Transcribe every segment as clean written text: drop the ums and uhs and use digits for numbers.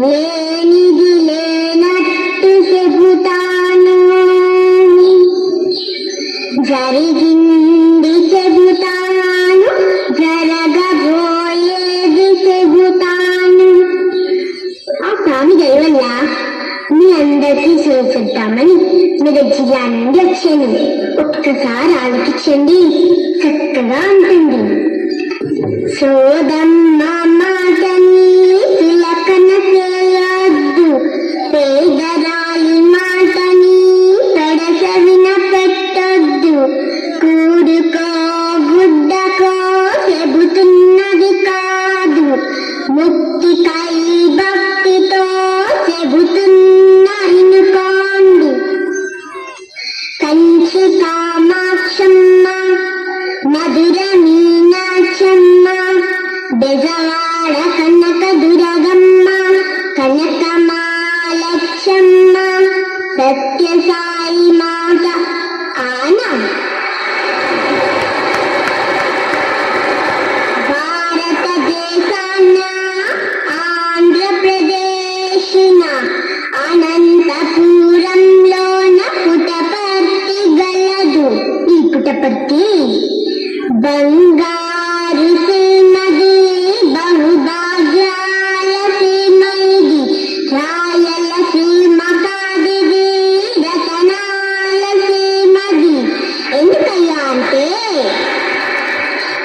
లేనిది లేనట్టు చెబుతాను, జరిగింది చెబుతాను, జరగబోయేది చెబుతాను. ఆ స్వామి దయవల్ల మీ అందరికీ చేసేద్దామని మీరు జిల్లా నుండి వచ్చాను. ఒక్కసారి ఆలోచించండి, చక్కగా ఉంటుంది. సోదమ్మ మాటని తిలకన చేయొద్దు, పేదరాలి మాటని పెడసవిన పెట్టొద్దు. కూడుకో గుడ్డకో చెబుతున్నది కాదు, ముక్తికై భక్తితో చెబుతున్ననుకోండి. కంచి కామాక్షమ్మ, మధుర మీనాక్షమ్మ, బెజవాడ కనక దుర్గమ్మ, కనకమాలక్ష్మమ్మ, సత్యసాయి మాత ఆనా. భారతదేశాన ఆంధ్రప్రదేశిన అనంతపురంలోన పుటపర్తి గలదు. ఈ పుటపర్తి బంగారు సీమది, బహుభాగ్యాల సీమైది, రాయల సీమ కాదిది, రతనాల సీమది. ఎందుకయ్యా అంటే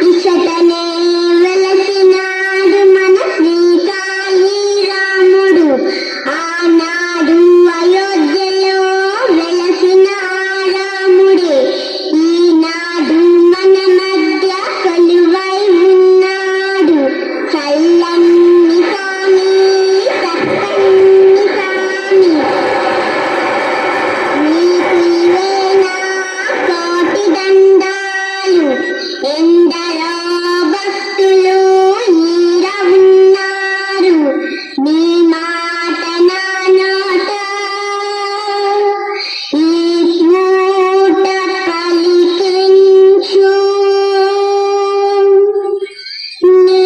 ఇచ్చటనే వెలసినాడు మన శ్రీకాళీ రాముడు. ఆనాడు అయోధ్యలో వెలసిన రాముడే ఈనాడు మన మధ్య కొలువై ఉన్నాడు. చల్లని స్వామి, చక్కని స్వామి, నీకు ఇవేనా కోటి దండాలు. ఎందరో భక్తులు ఈడ ఉన్నారు, నీ మాట నా నోట ఈ పూట పలికించు. నీ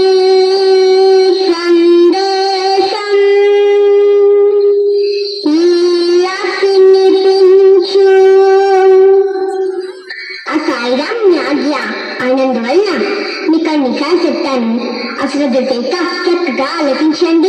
సందేశం ఇలా వినిపించు. ఆ సాయిరాం ఆజ్ఞ అయినందువల్ల మీకు అన్ని చెప్తాను. అసలు చక్కగా ఆలోచించండి.